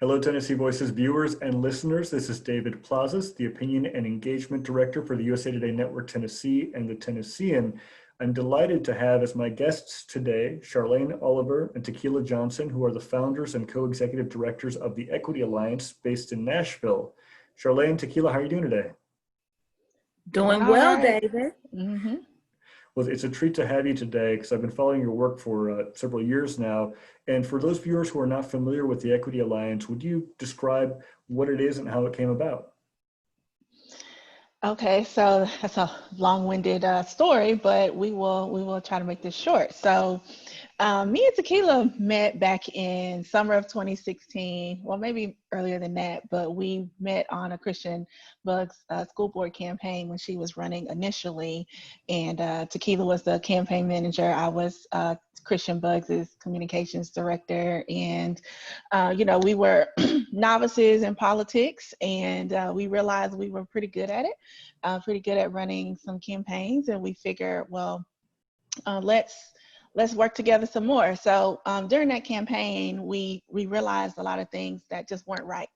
Hello, Tennessee Voices viewers and listeners. This is David Plazas, the Opinion and Engagement Director for the USA Today Network Tennessee and the Tennessean. I'm delighted to have as my guests today, Charlane Oliver and Tequila Johnson, who are the founders and co-executive directors of the Equity Alliance based in Nashville. Charlane, Tequila, how are you doing today? Doing well, David. Well, it's a treat to have you today because I've been following your work for several years now. And for those viewers who are not familiar with the Equity Alliance, would you describe what it is and how it came about? Okay, so that's a long-winded story, but we will try to make this short. So me and Tequila met back in summer of 2016, well, maybe earlier than that, but we met on a Christian Bugs school board campaign when she was running initially, and Tequila was the campaign manager. I was Christian Bugs' communications director, and we were novices in politics, and we realized we were pretty good at it, pretty good at running some campaigns, and we figured, well, let's work together some more. So during that campaign, we realized a lot of things that just weren't right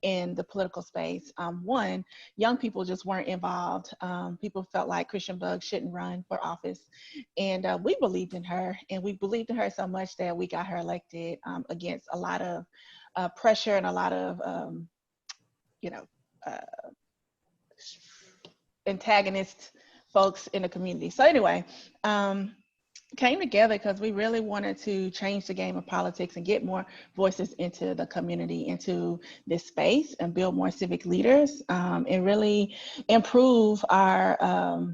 in the political space. One, young people just weren't involved. People felt like Christian Bugs shouldn't run for office. And we believed in her, and we believed in her so much that we got her elected against a lot of pressure and a lot of, antagonist folks in the community. So anyway, came together because we really wanted to change the game of politics and get more voices into the community, into this space, and build more civic leaders, and really improve our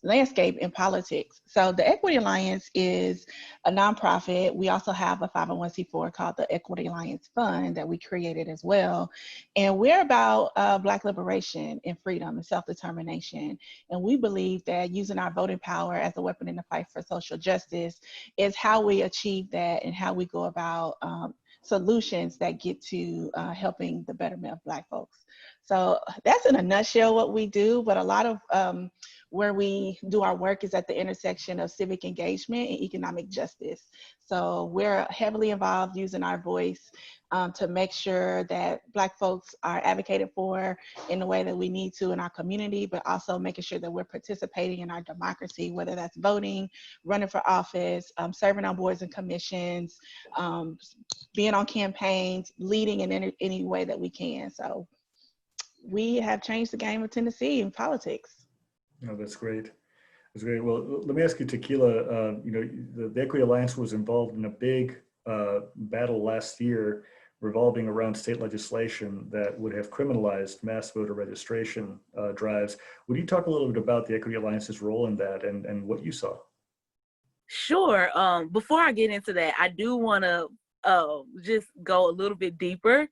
landscape in politics. So the Equity Alliance is a nonprofit. We also have a 501c4 called the Equity Alliance Fund that we created as well. And we're about Black liberation and freedom and self-determination. And we believe that using our voting power as a weapon in the fight for social justice is how we achieve that, and how we go about solutions that get to helping the betterment of Black folks. So that's in a nutshell what we do, but a lot of where we do our work is at the intersection of civic engagement and economic justice. So we're heavily involved using our voice to make sure that Black folks are advocated for in the way that we need to in our community, but also making sure that we're participating in our democracy, whether that's voting, running for office, serving on boards and commissions, being on campaigns, leading in any way that we can. So we have changed the game of Tennessee in politics. Oh, that's great. That's great. Well, let me ask you, Tequila, the Equity Alliance was involved in a big battle last year revolving around state legislation that would have criminalized mass voter registration drives. Would you talk a little bit about the Equity Alliance's role in that and what you saw? Sure. Before I get into that, I do want to just go a little bit deeper.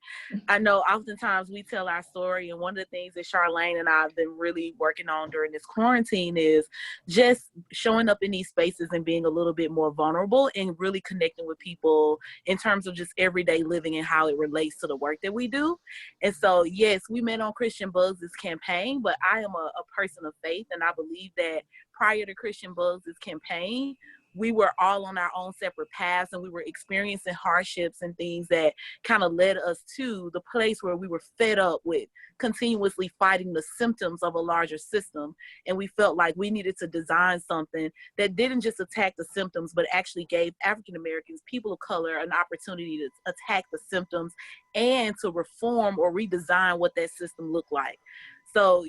I know oftentimes we tell our story, and one of the things that Charlane and I have been really working on during this quarantine is just showing up in these spaces and being a little bit more vulnerable and really connecting with people in terms of just everyday living and how it relates to the work that we do. And so, yes, we met on Christian Bugs' campaign, but I am a person of faith, and I believe that prior to Christian Bugs' campaign, we were all on our own separate paths, and we were experiencing hardships and things that kind of led us to the place where we were fed up with continuously fighting the symptoms of a larger system. And we felt like we needed to design something that didn't just attack the symptoms, but actually gave African Americans, people of color, an opportunity to attack the symptoms and to reform or redesign what that system looked like. So,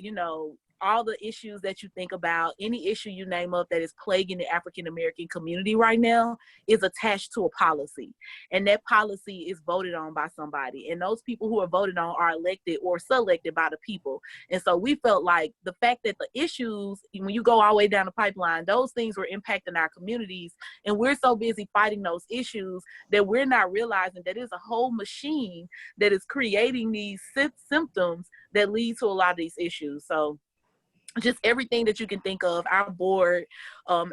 all the issues that you think about, any issue you name up that is plaguing the African American community right now is attached to a policy. And that policy is voted on by somebody. And those people who are voted on are elected or selected by the people. And so we felt like the fact that the issues, when you go all the way down the pipeline, those things were impacting our communities. And we're so busy fighting those issues that we're not realizing that there's a whole machine that is creating these symptoms that lead to a lot of these issues. So just everything that you can think of, our board,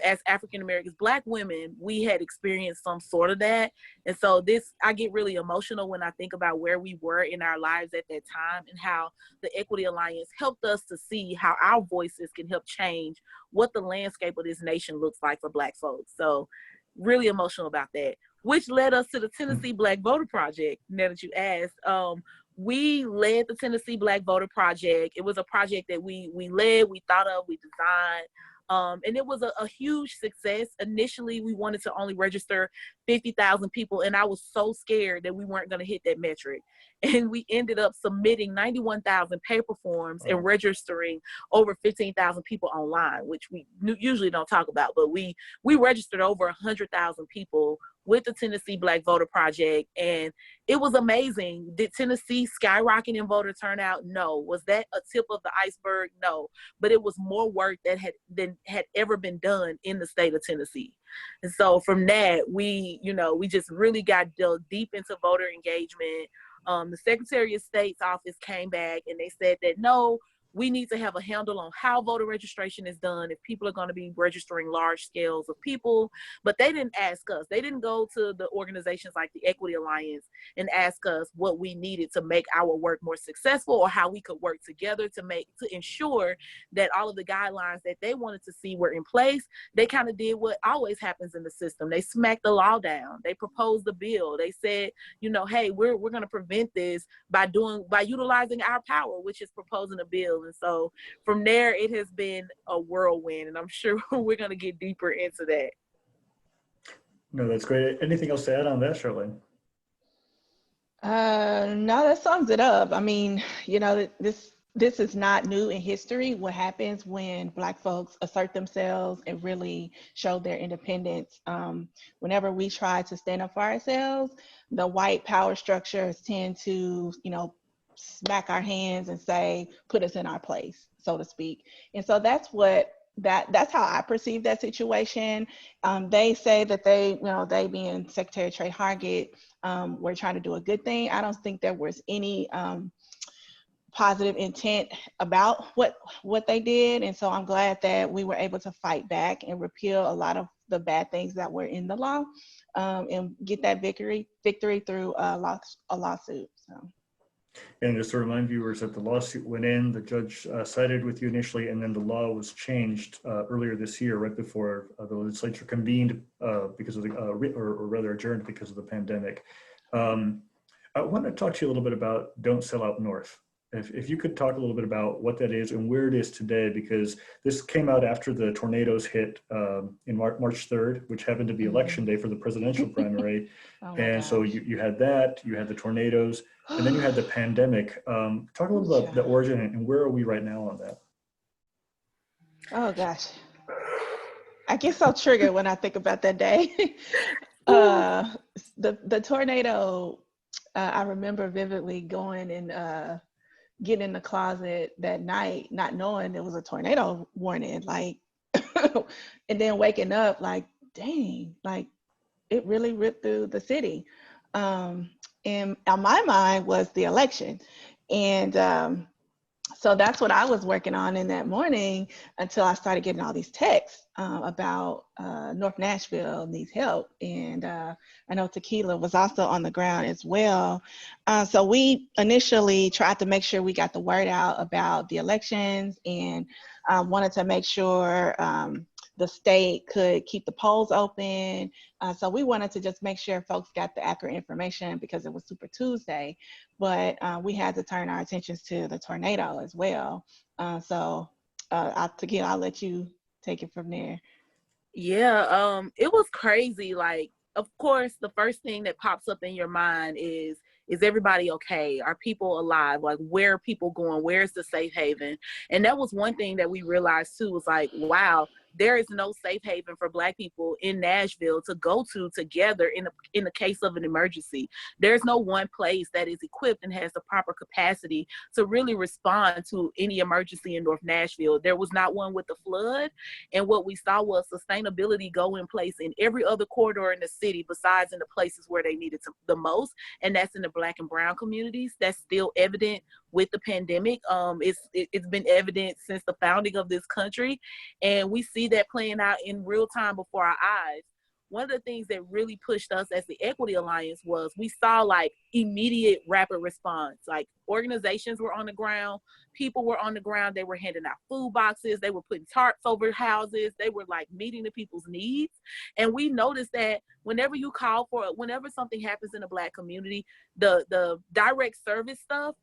as African Americans, Black women, we had experienced some sort of that. And so I get really emotional when I think about where we were in our lives at that time and how the Equity Alliance helped us to see how our voices can help change what the landscape of this nation looks like for Black folks. So really emotional about that. which led us to the Tennessee Black Voter Project. Now that you asked, we led the Tennessee Black Voter Project. It was a project that we led, we thought of, we designed. And it was a huge success. Initially, we wanted to only register 50,000 people, and I was so scared that we weren't going to hit that metric. And we ended up submitting 91,000 paper forms and registering over 15,000 people online, which we usually don't talk about, but we registered over 100,000 people with the Tennessee Black Voter Project, and it was amazing. Did Tennessee skyrocket in voter turnout? No. Was that a tip of the iceberg? No. But it was more work that had ever been done in the state of Tennessee. And so from that, we just really got dug deep into voter engagement. The Secretary of State's office came back and they said that no, we need to have a handle on how voter registration is done if people are going to be registering large scales of people. But they didn't ask us. They didn't go to the organizations like the Equity Alliance and ask us what we needed to make our work more successful or how we could work together to ensure that all of the guidelines that they wanted to see were in place. They kind of did what always happens in the system. They smacked the law down. They proposed the bill. They said, hey, we're going to prevent this by utilizing our power, which is proposing a bill. And so from there, it has been a whirlwind, and I'm sure we're going to get deeper into that. No, that's great. Anything else to add on that, Charlane? No, that sums it up. I mean, this is not new in history. What happens when Black folks assert themselves and really show their independence? Whenever we try to stand up for ourselves, the white power structures tend to, smack our hands and say, put us in our place, so to speak. And so that's how I perceive that situation. They say that they being Secretary of Trade Hargett, were trying to do a good thing. I don't think there was any positive intent about what they did. And so I'm glad that we were able to fight back and repeal a lot of the bad things that were in the law, and get that victory through a lawsuit. So. And just to remind viewers that the lawsuit went in, the judge sided with you initially, and then the law was changed earlier this year, right before the legislature convened because of or rather adjourned because of the pandemic. I want to talk to you a little bit about Don't Sell Out North. If you could talk a little bit about what that is and where it is today, because this came out after the tornadoes hit in March 3rd, which happened to be election day for the presidential primary. And so you had that, you had the tornadoes, and then you had the pandemic. Talk a little about the origin and where are we right now on that? Oh gosh, I get so triggered when I think about that day. The tornado, I remember vividly going and getting in the closet that night, not knowing there was a tornado warning, and then waking up like, dang, like it really ripped through the city. And on my mind was the election. And so that's what I was working on in that morning until I started getting all these texts about North Nashville needs help. And I know Tequila was also on the ground as well. So we initially tried to make sure we got the word out about the elections and wanted to make sure the state could keep the polls open. So we wanted to just make sure folks got the accurate information because it was Super Tuesday, but we had to turn our attentions to the tornado as well. So I'll let you take it from there. Yeah, it was crazy. Like, of course, the first thing that pops up in your mind is everybody okay? Are people alive? Like, where are people going? Where's the safe haven? And that was one thing that we realized too, was like, wow, there is no safe haven for Black people in Nashville to go to together in the case of an emergency. There's no one place that is equipped and has the proper capacity to really respond to any emergency in North Nashville. There was not one with the flood. And what we saw was sustainability go in place in every other corridor in the city besides in the places where they needed the most. And that's in the Black and brown communities. That's still evident with the pandemic. It's been evident since the founding of this country. And we see that playing out in real time before our eyes. one of the things that really pushed us as the Equity Alliance was we saw like immediate rapid response. Like organizations were on the ground, people were on the ground, they were handing out food boxes, they were putting tarps over houses, they were like meeting the people's needs. And we noticed that whenever you call for it, whenever something happens in the Black community, the direct service stuff,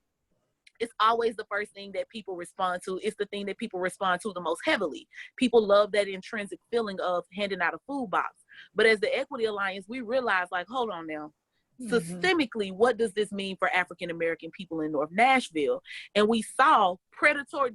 it's always the first thing that people respond to. It's the thing that people respond to the most heavily. People love that intrinsic feeling of handing out a food box. But as the Equity Alliance, we realized, like, hold on now. Systemically, what does this mean for African American people in North Nashville? And we saw predatory,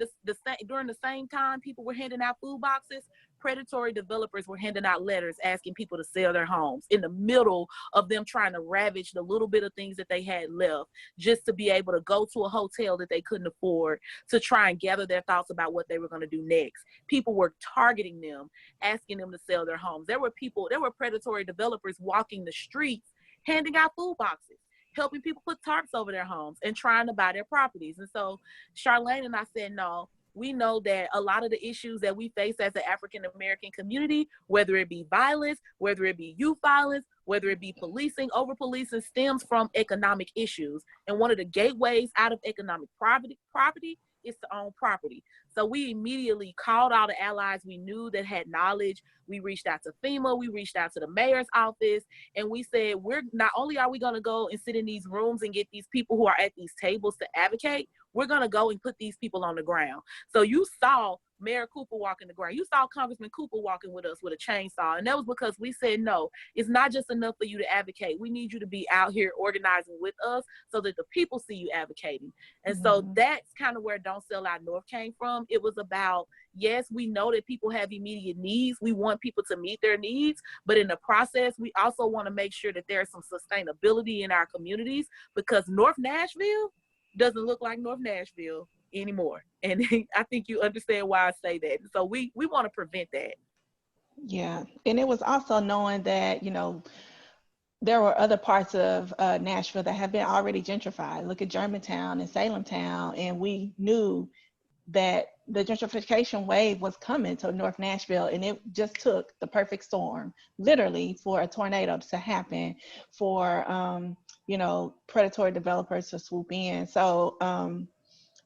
during the same time people were handing out food boxes, predatory developers were handing out letters asking people to sell their homes in the middle of them trying to ravage the little bit of things that they had left just to be able to go to a hotel that they couldn't afford to try and gather their thoughts about what they were going to do next. People were targeting them, asking them to sell their homes. There were predatory developers walking the streets handing out food boxes, helping people put tarps over their homes and trying to buy their properties. And so Charlane and I said, no, we know that a lot of the issues that we face as the African-American community, whether it be violence, whether it be youth violence, whether it be policing, over-policing, stems from economic issues. And one of the gateways out of economic poverty is to own property. So we immediately called all the allies we knew that had knowledge. We reached out to FEMA, we reached out to the mayor's office, and we said, we're not only are we going to go and sit in these rooms and get these people who are at these tables to advocate, we're going to go and put these people on the ground. So you saw Mayor Cooper walking the ground. You saw Congressman Cooper walking with us with a chainsaw. And that was because we said, no, it's not just enough for you to advocate. We need you to be out here organizing with us so that the people see you advocating. And so that's kind of where Don't Sell Out North came from. It was about, yes, we know that people have immediate needs. We want people to meet their needs. But in the process, we also want to make sure that there's some sustainability in our communities, because North Nashville doesn't look like North Nashville anymore. And I think you understand why I say that. So we want to prevent that. Yeah. And it was also knowing that, you know, there were other parts of Nashville that have been already gentrified. Look at Germantown and Salemtown. And we knew that the gentrification wave was coming to North Nashville, and it just took the perfect storm, literally, for a tornado to happen, for you know, predatory developers to swoop in. So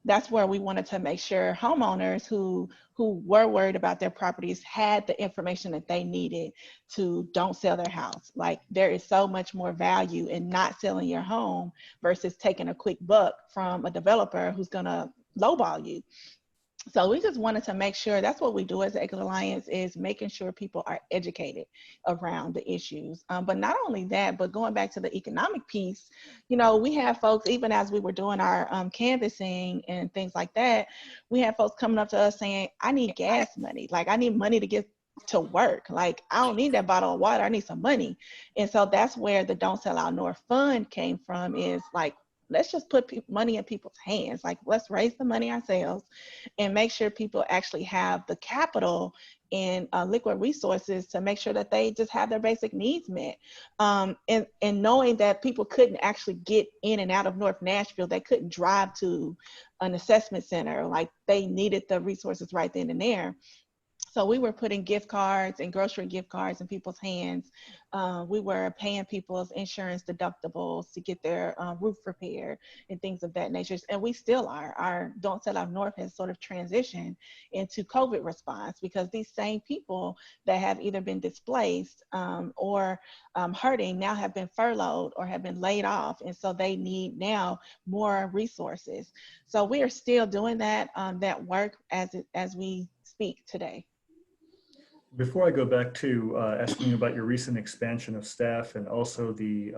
that's where we wanted to make sure homeowners who were worried about their properties had the information that they needed to don't sell their house. Like, there is so much more value in not selling your home versus taking a quick buck from a developer who's gonna lowball you. So we just wanted to make sure, that's what we do as the Equity Alliance, is making sure people are educated around the issues. But not only that, but going back to the economic piece, you know, we have folks, even as we were doing our canvassing and things like that, we had folks coming up to us saying, I need gas money. Like, I need money to get to work. Like, I don't need that bottle of water, I need some money. And so that's where the Don't Sell Out North Fund came from, is like, let's just put money in people's hands. Like, let's raise the money ourselves and make sure people actually have the capital and liquid resources to make sure that they just have their basic needs met. And knowing that people couldn't actually get in and out of North Nashville, they couldn't drive to an assessment center, like they needed the resources right then and there. So we were putting gift cards and grocery gift cards in people's hands. We were paying people's insurance deductibles to get their roof repaired and things of that nature. And we still are. Our Don't Sell Out North has sort of transitioned into COVID response, because these same people that have either been displaced or hurting now have been furloughed or have been laid off. And so they need now more resources. So we are still doing that, that work as we speak today. Before I go back to asking you about your recent expansion of staff and also the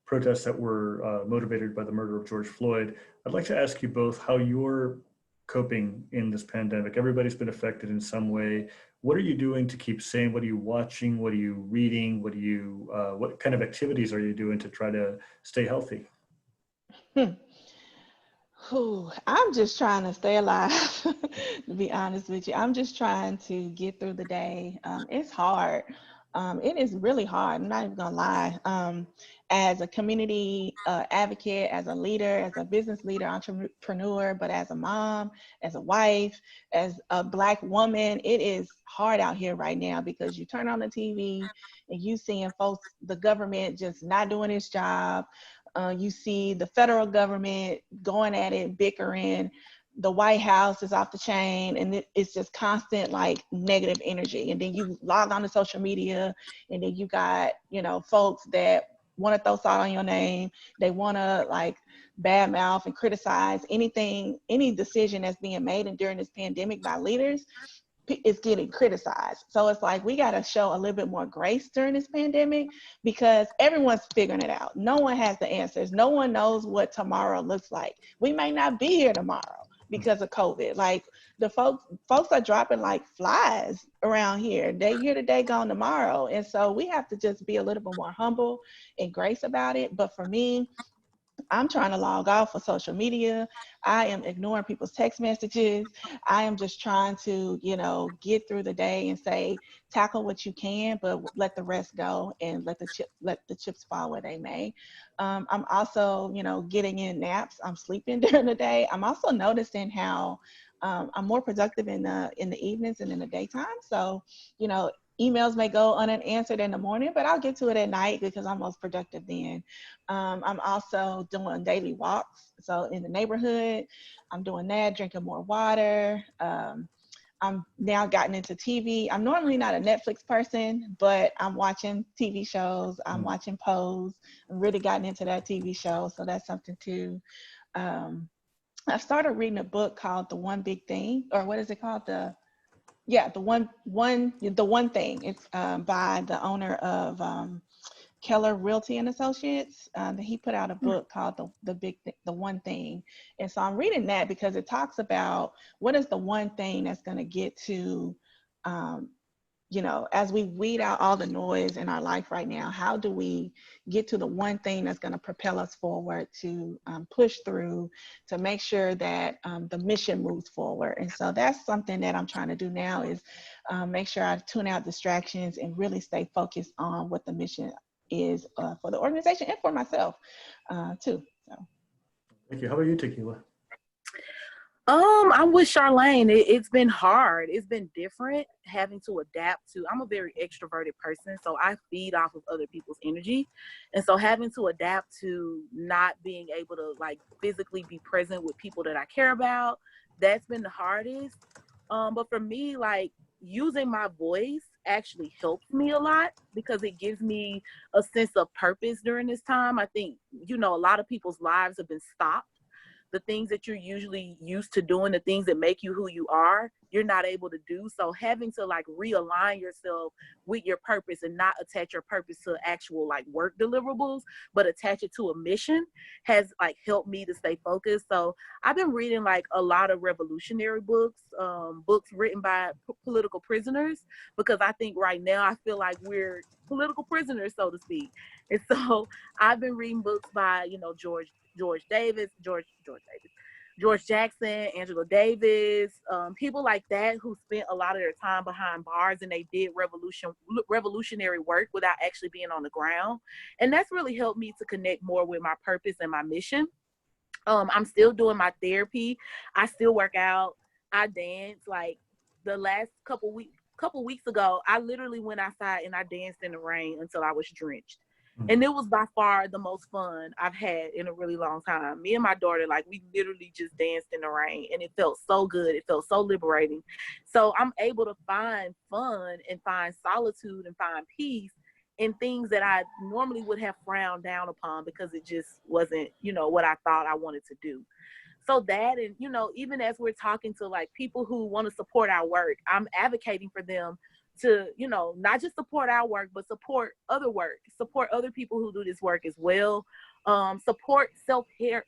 protests that were motivated by the murder of George Floyd, I'd like to ask you both how you're coping in this pandemic. Everybody's been affected in some way. What are you doing to keep sane? What are you watching? What are you reading? What kind of activities are you doing to try to stay healthy? I'm just trying to stay alive, to be honest with you. I'm just trying to get through the day. It's hard. it is really hard. I'm not even gonna lie. As a community advocate, as a leader, as a business leader, entrepreneur, but as a mom, as a wife, as a Black woman, it is hard out here right now because you turn on the TV and you seeing folks, the government just not doing its job. You see the federal government going at it, bickering. The White House is off the chain, and it's just constant like negative energy. And then you log on to social media, and then you got, you know, folks that want to throw salt on your name. They want to like badmouth and criticize anything, any decision that's being made and during this pandemic by leaders is getting criticized. So it's like we got to show a little bit more grace during this pandemic because everyone's figuring it out. No one has the answers. No one knows what tomorrow looks like. We may not be here tomorrow because of COVID. Like the folks are dropping like flies around here. They here today, gone tomorrow. And so we have to just be a little bit more humble and grace about it. But for me, I'm trying to log off of social media. I am ignoring people's text messages. I am just trying to, you know, get through the day and say, tackle what you can, but let the rest go and let the chips fall where they may. I'm also, you know, getting in naps. I'm sleeping during the day. I'm also noticing how I'm more productive in the evenings and in the daytime. So, you know, emails may go unanswered in the morning, but I'll get to it at night because I'm most productive then. I'm also doing daily walks. So in the neighborhood, I'm doing that, drinking more water. I'm now gotten into TV. I'm normally not a Netflix person, but I'm watching TV shows. I'm watching Pose. I'm really gotten into that TV show. So that's something too. I started reading a book called The One Big Thing, or what is it called? The one thing. It's by the owner of Keller Realty and Associates. He put out a book called The One Thing. And so I'm reading that because it talks about what is the one thing that's going to get to, you know, as we weed out all the noise in our life right now, how do we get to the one thing that's going to propel us forward to push through, to make sure that the mission moves forward. And so that's something that I'm trying to do now is make sure I tune out distractions and really stay focused on what the mission is for the organization and for myself too. So. Thank you. How about you, Tequila? I'm with Charlane. It's been hard. It's been different having to adapt to. I'm a very extroverted person, so I feed off of other people's energy. And so having to adapt to not being able to like physically be present with people that I care about, that's been the hardest. But for me, like using my voice actually helps me a lot because it gives me a sense of purpose during this time. I think, you know, a lot of people's lives have been stopped. The things that you're usually used to doing, the things that make you who you are, you're not able to do. So having to like realign yourself with your purpose and not attach your purpose to actual like work deliverables, but attach it to a mission has like helped me to stay focused. So I've been reading like a lot of revolutionary books, books written by political prisoners, because I think right now I feel like we're political prisoners, so to speak. And so I've been reading books by, you know, George Jackson, Angela Davis, people like that who spent a lot of their time behind bars and they did revolutionary work without actually being on the ground. And that's really helped me to connect more with my purpose and my mission. I'm still doing my therapy. I still work out. I dance. Like the last couple weeks ago, I literally went outside and I danced in the rain until I was drenched. And it was by far the most fun I've had in a really long time. Me and my daughter, like we literally just danced in the rain and it felt so good. It felt so liberating. So I'm able to find fun and find solitude and find peace in things that I normally would have frowned down upon because it just wasn't, you know, what I thought I wanted to do. So that, and, you know, even as we're talking to like people who want to support our work, I'm advocating for them to, you know, not just support our work, but support other work, support other people who do this work as well. Support self-care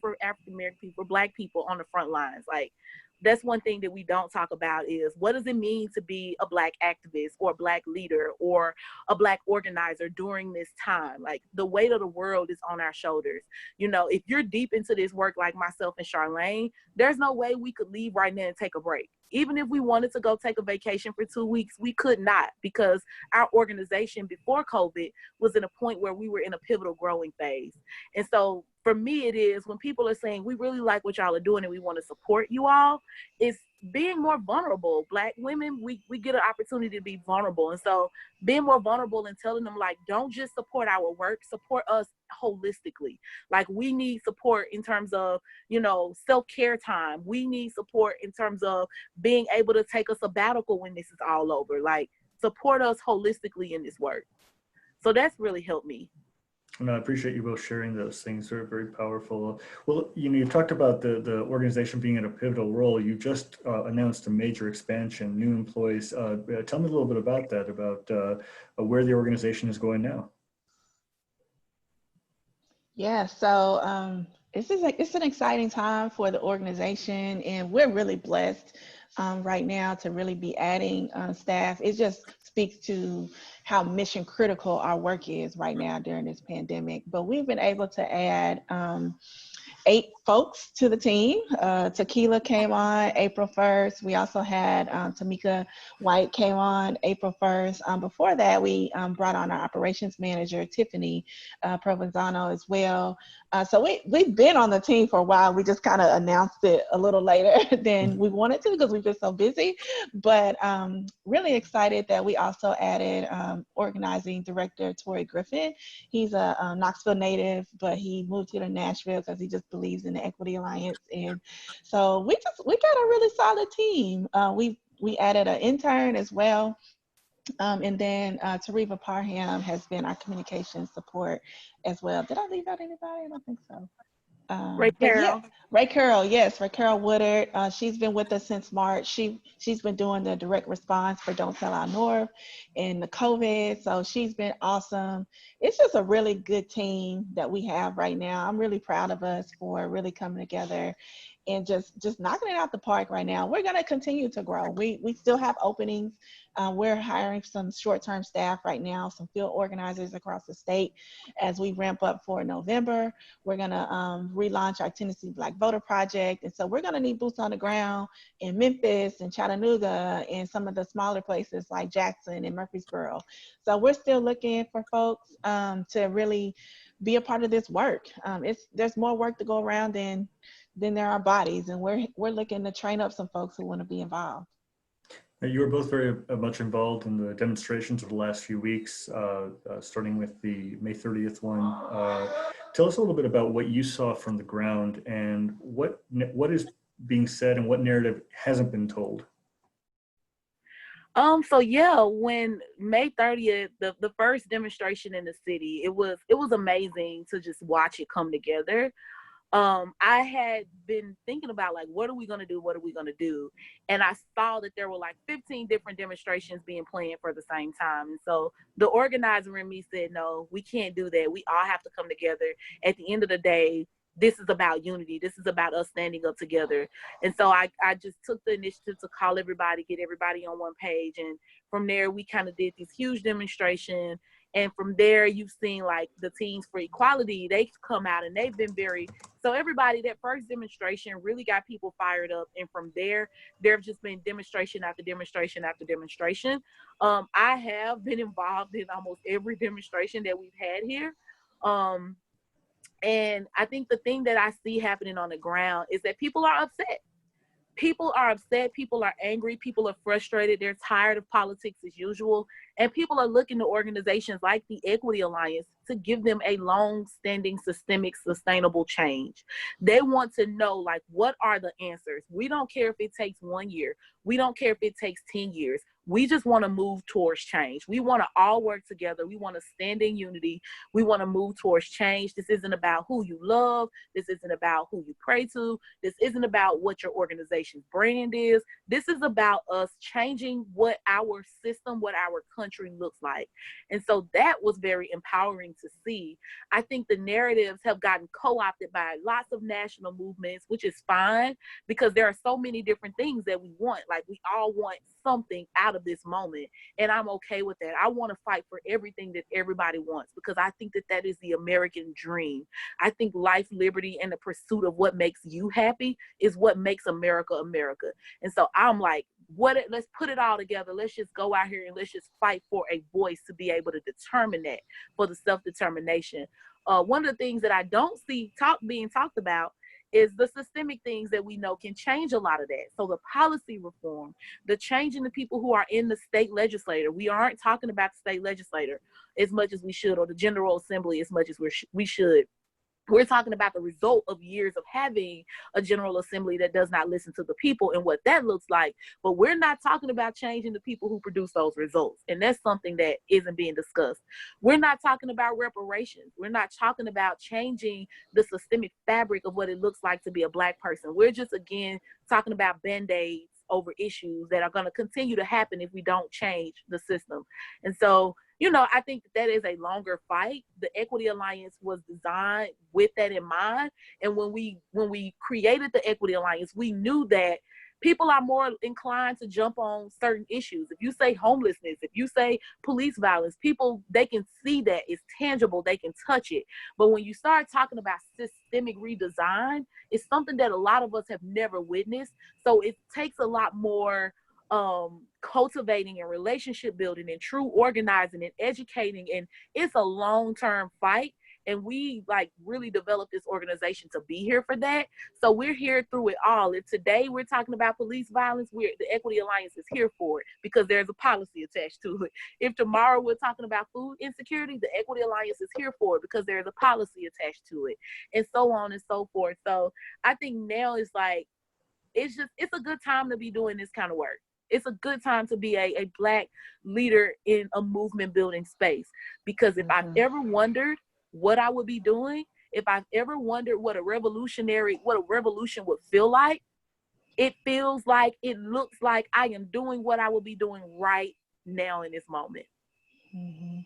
for African American people, Black people on the front lines. Like that's one thing that we don't talk about is what does it mean to be a Black activist or a Black leader or a Black organizer during this time? Like the weight of the world is on our shoulders. You know, if you're deep into this work like myself and Charlane, there's no way we could leave right now and take a break. Even if we wanted to go take a vacation for 2 weeks, we could not, because our organization before COVID was in a point where we were in a pivotal growing phase. And so for me, it is when people are saying, we really like what y'all are doing and we want to support you all, it's being more vulnerable. Black women, we get an opportunity to be vulnerable. And so being more vulnerable and telling them, like, don't just support our work, support us holistically. Like, we need support in terms of, you know, self-care time. We need support in terms of being able to take a sabbatical when this is all over. Like, support us holistically in this work. So that's really helped me. And I appreciate you both sharing those things. They're very powerful. Well, you know, you talked about the organization being in a pivotal role. You just announced a major expansion, new employees. Tell me a little bit about that, about where the organization is going now. Yeah, so it's an exciting time for the organization, and we're really blessed right now to really be adding staff. It just speaks to how mission critical our work is right now during this pandemic. But we've been able to add 8 folks to the team. Tequila came on April 1st. We also had Tamika White came on April 1st. Before that, we brought on our operations manager, Tiffany Provenzano, as well. So we've been on the team for a while. We just kind of announced it a little later than we wanted to because we've been so busy. But really excited that we also added organizing director, Tori Griffin. He's a Knoxville native, but he moved here to Nashville because he just believes in the Equity Alliance. And so we got a really solid team. We added an intern as well. And then Tariva Parham has been our communication support as well. Did I leave out anybody? I don't think so. Ray Carroll. Yeah, Ray Carroll, yes, Ray Carroll Woodard. She's been with us since March. She's been doing the direct response for Don't Sell Out North and the COVID. So she's been awesome. It's just a really good team that we have right now. I'm really proud of us for really coming together and just knocking it out the park right now. We're going to continue to grow. We still have openings. We're hiring some short-term staff right now, some field organizers across the state as we ramp up for November. We're going to relaunch our Tennessee Black Voter Project. And so we're going to need boots on the ground in Memphis and Chattanooga and some of the smaller places like Jackson and Murfreesboro. So we're still looking for folks to really be a part of this work. There's more work to go around than there are bodies, and we're looking to train up some folks who want to be involved. You were both very much involved in the demonstrations of the last few weeks, starting with the May 30th one. Tell us a little bit about what you saw from the ground and what is being said and what narrative hasn't been told. So yeah, when May 30th, the first demonstration in the city, it was amazing to just watch it come together. I had been thinking about, like, what are we going to do? What are we going to do? And I saw that there were like 15 different demonstrations being planned for the same time. And so the organizer in me said, no, we can't do that. We all have to come together. At the end of the day, this is about unity. This is about us standing up together. And so I just took the initiative to call everybody, get everybody on one page. And from there, we kind of did this huge demonstration. And from there, you've seen like the Teens for Equality, they've come out and they've been so everybody, that first demonstration really got people fired up. And from there have just been demonstration after demonstration after demonstration. I have been involved in almost every demonstration that we've had here. And I think the thing that I see happening on the ground is that people are upset. People are upset, people are angry, people are frustrated, they're tired of politics as usual, and people are looking to organizations like the Equity Alliance to give them a long-standing, systemic, sustainable change. They want to know, like, what are the answers? We don't care if it takes 1 year. We don't care if it takes 10 years. We just want to move towards change. We want to all work together. We want to stand in unity. We want to move towards change. This isn't about who you love. This isn't about who you pray to. This isn't about what your organization's brand is. This is about us changing what our system, what our country country looks like. And so that was very empowering to see. I think the narratives have gotten co-opted by lots of national movements, which is fine because there are so many different things that we want. Like, we all want something out of this moment, and I'm okay with that. I want to fight for everything that everybody wants because I think that that is the American dream. I think life, liberty, and the pursuit of what makes you happy is what makes America America. And so I'm like, let's put it all together. Let's just go out here and let's just fight for a voice to be able to determine that, for the self-determination. One of the things that I don't see being talked about is the systemic things that we know can change a lot of that. So the policy reform, the change in the people who are in the state legislature. We aren't talking about the state legislature as much as we should, or the General Assembly as much as we should. We're talking about the result of years of having a General Assembly that does not listen to the people and what that looks like. But we're not talking about changing the people who produce those results. And that's something that isn't being discussed. We're not talking about reparations. We're not talking about changing the systemic fabric of what it looks like to be a Black person. We're just, again, talking about Band-Aids over issues that are going to continue to happen if we don't change the system. And so, you know, I think that is a longer fight. The Equity Alliance was designed with that in mind. And when we created the Equity Alliance, we knew that people are more inclined to jump on certain issues. If you say homelessness, if you say police violence, people, they can see that it's tangible, they can touch it. But when you start talking about systemic redesign, it's something that a lot of us have never witnessed. So it takes a lot more cultivating and relationship building and true organizing and educating, and it's a long-term fight. And we like really developed this organization to be here for that. So we're here through it all. If today we're talking about police violence, the Equity Alliance is here for it because there's a policy attached to it. If tomorrow we're talking about food insecurity, the Equity Alliance is here for it because there's a policy attached to it, and so on and so forth. So I think now is like, it's a good time to be doing this kind of work. It's a good time to be a Black leader in a movement building space, because if I've ever wondered what I would be doing, if I've ever wondered what a revolution would feel like, it feels like, it looks like I am doing what I would be doing right now in this moment. Mm-hmm.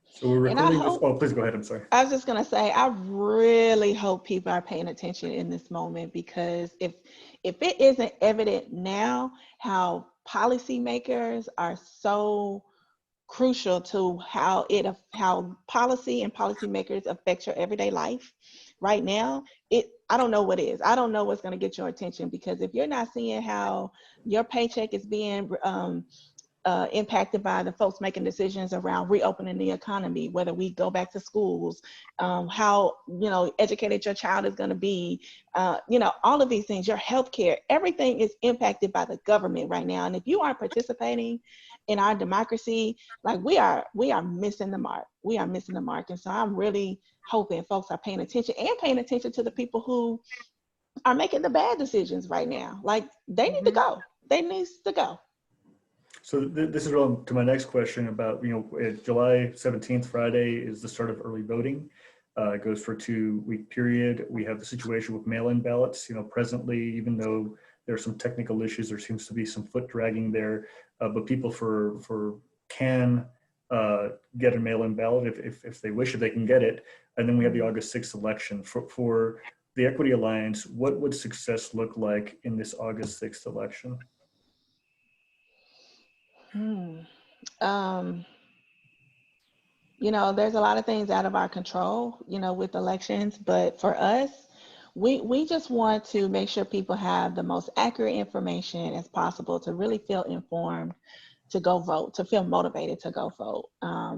So we're recording this. Oh, please go ahead. I'm sorry. I was just going to say, I really hope people are paying attention in this moment, because if it isn't evident now how policymakers are so crucial to how policy and policymakers affect your everyday life right now, I don't know what is. I don't know what's going to get your attention, because if you're not seeing how your paycheck is being impacted by the folks making decisions around reopening the economy, whether we go back to schools, how, educated your child is going to be, all of these things, your healthcare, everything is impacted by the government right now. And if you aren't participating in our democracy, like we are missing the mark. We are missing the mark. And so I'm really hoping folks are paying attention to the people who are making the bad decisions right now. Like, they need to go. They need to go. So this is relevant to my next question about, July 17th, Friday, is the start of early voting. It goes for a 2-week period. We have the situation with mail-in ballots. Presently, even though there are some technical issues, there seems to be some foot dragging there. But people can get a mail-in ballot if they wish, if they can get it. And then we have the August 6th election. For the Equity Alliance, what would success look like in this August 6th election? There's a lot of things out of our control, with elections, but for us, we just want to make sure people have the most accurate information as possible to really feel informed to go vote, to feel motivated to go vote.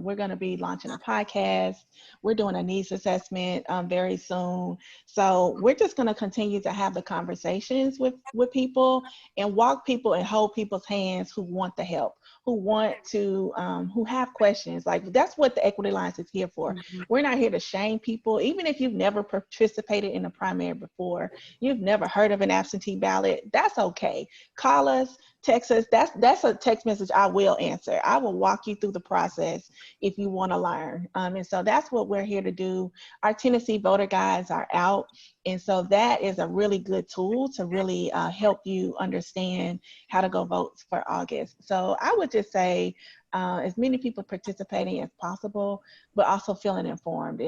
We're going to be launching a podcast. We're doing a needs assessment very soon. So we're just going to continue to have the conversations with people and walk people and hold people's hands who want the help, who want to, who have questions. Like, that's what the Equity Alliance is here for. We're not here to shame people. Even if you've never participated in a primary before, you've never heard of an absentee ballot, that's okay. Call us, text us. That's a text message I will answer. I will walk you through the process if you want to learn. And so that's what we're here to do. Our Tennessee voter guides are out. And so that is a really good tool to really help you understand how to go vote for August. So I would just just say as many people participating as possible, but also feeling informed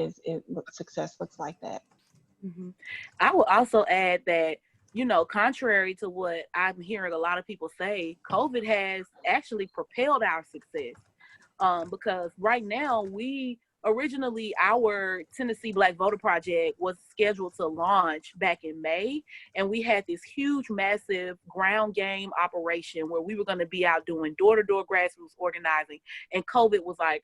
success looks like that. Mm-hmm. I will also add that, contrary to what I'm hearing a lot of people say, COVID has actually propelled our success. Because right now originally our Tennessee Black Voter Project was scheduled to launch back in May, and we had this huge, massive ground game operation where we were going to be out doing door-to-door grassroots organizing, and COVID was like,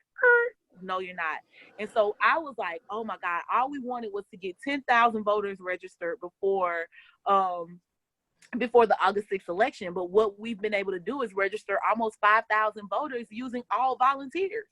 no, you're not. And so I was like, oh my God, all we wanted was to get 10,000 voters registered before the August 6th election. But what we've been able to do is register almost 5,000 voters using all volunteers,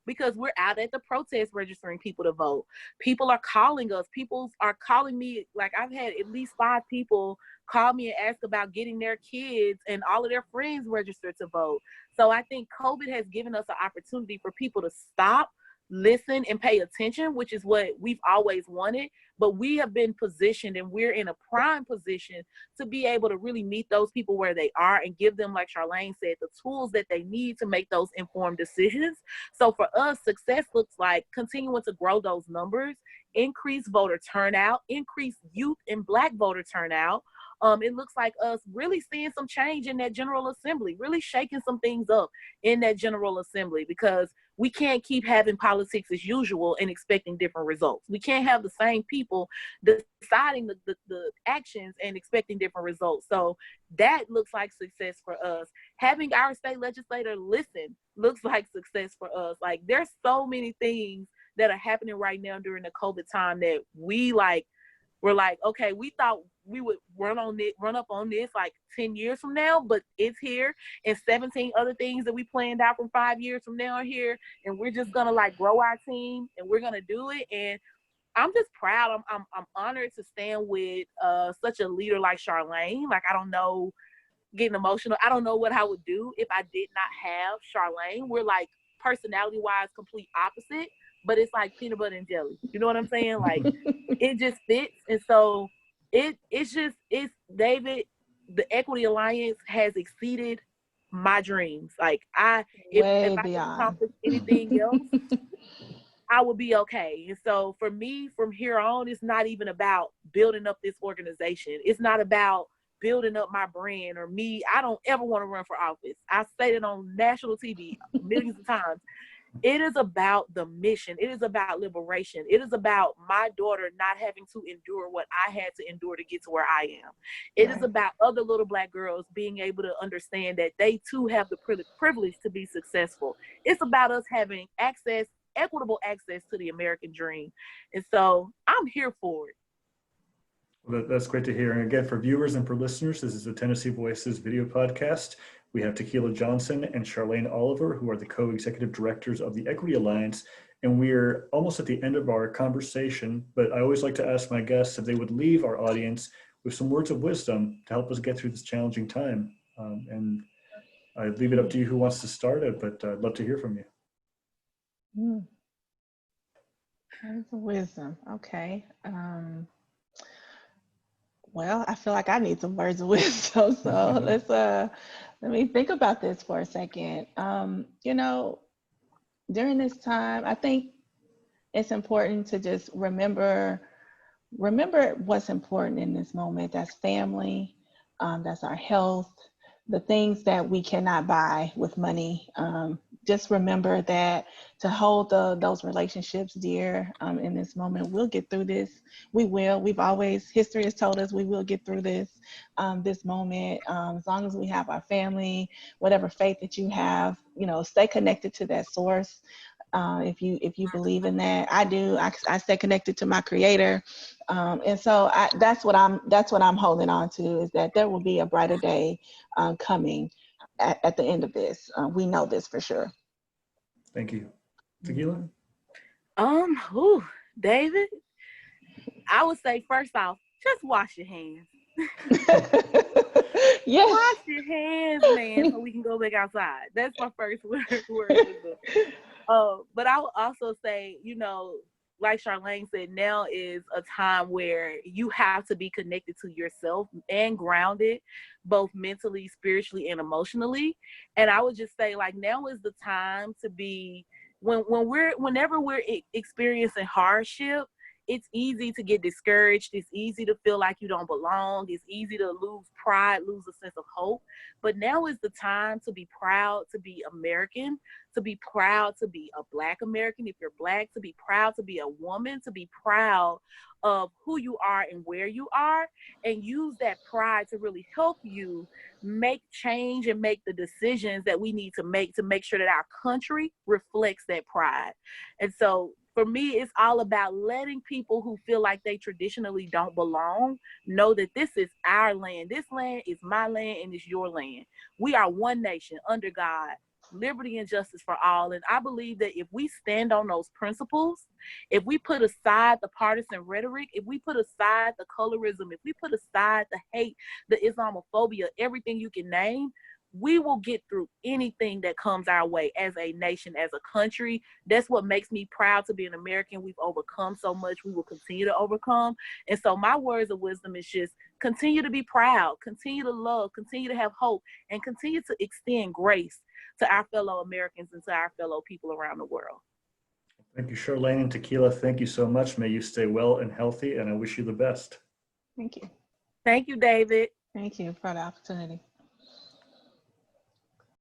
because we're out at the protest registering people to vote. People are calling us. People are calling me. Like, I've had at least 5 people call me and ask about getting their kids and all of their friends registered to vote. So I think COVID has given us an opportunity for people to stop, listen, and pay attention, which is what we've always wanted. But we have been positioned, and we're in a prime position to be able to really meet those people where they are and give them, like Charlane said, the tools that they need to make those informed decisions. So for us, success looks like continuing to grow those numbers, increase voter turnout, increase youth and Black voter turnout. It looks like us really seeing some change in that General Assembly, really shaking some things up in that General Assembly, because we can't keep having politics as usual and expecting different results. We can't have the same people deciding the actions and expecting different results. So that looks like success for us. Having our state legislator listen looks like success for us. Like, there's so many things that are happening right now during the COVID time that we're like, okay, we thought we would run up on this like 10 years from now, but it's here. And 17 other things that we planned out from 5 years from now are here. And we're just gonna like grow our team, and we're gonna do it. And I'm just proud. I'm honored to stand with such a leader like Charlane. Like, I don't know, getting emotional. I don't know what I would do if I did not have Charlane. We're like, personality-wise, complete opposite, but it's like peanut butter and jelly. You know what I'm saying? Like, it just fits. And so it's David, the Equity Alliance has exceeded my dreams. Like, if I could accomplish anything else, I would be okay. And so for me, from here on, it's not even about building up this organization. It's not about building up my brand or me. I don't ever want to run for office. I say it on national TV millions of times. It is about the mission. It is about liberation. It is about my daughter not having to endure what I had to endure to get to where I am. It is about other little Black girls being able to understand that they too have the privilege to be successful. It's about us having access, equitable access to the American dream. And so I'm here for it. Well, that's great to hear. And again, for viewers and for listeners, this is the Tennessee Voices video podcast. We have Tequila Johnson and Charlane Oliver, who are the co-executive directors of the Equity Alliance. And we're almost at the end of our conversation, but I always like to ask my guests if they would leave our audience with some words of wisdom to help us get through this challenging time. And I leave it up to you who wants to start it, but I'd love to hear from you. Words of wisdom. Okay. Well, I feel like I need some words of wisdom. So let me think about this for a second. During this time, I think it's important to just remember what's important in this moment. That's family, that's our health, the things that we cannot buy with money. Just remember that, to hold those relationships dear in this moment. We'll get through this. We will. History has told us we will get through this moment. As long as we have our family, whatever faith that you have, stay connected to that source. If you believe in that, I do. I stay connected to my Creator, and so that's what I'm holding on to, is that there will be a brighter day coming at the end of this. We know this for sure. Thank you. Tequila? David, I would say, first off, just wash your hands. Yes. Wash your hands, man, so we can go back outside. That's my first word. But I would also say, like Charlane said, now is a time where you have to be connected to yourself and grounded, both mentally, spiritually, and emotionally. And I would just say, like, now is the time to be, whenever we're experiencing hardship, it's easy to get discouraged. It's easy to feel like you don't belong. It's easy to lose pride, lose a sense of hope. But now is the time to be proud to be American, to be proud to be a Black American. If you're Black, to be proud to be a woman, to be proud of who you are and where you are, and use that pride to really help you make change and make the decisions that we need to make sure that our country reflects that pride. And so for me, it's all about letting people who feel like they traditionally don't belong know that this is our land. This land is my land and it's your land. We are one nation under God, liberty and justice for all. And I believe that if we stand on those principles, if we put aside the partisan rhetoric, if we put aside the colorism, if we put aside the hate, the Islamophobia, everything you can name, we will get through anything that comes our way as a nation, as a country. That's what makes me proud to be an American. We've overcome so much. We will continue to overcome. And so my words of wisdom is just continue to be proud, continue to love, continue to have hope, and continue to extend grace to our fellow Americans and to our fellow people around the world. Thank you, Charlane and Tequila. Thank you so much. May you stay well and healthy, and I wish you the best. Thank you. Thank you, David. Thank you for the opportunity.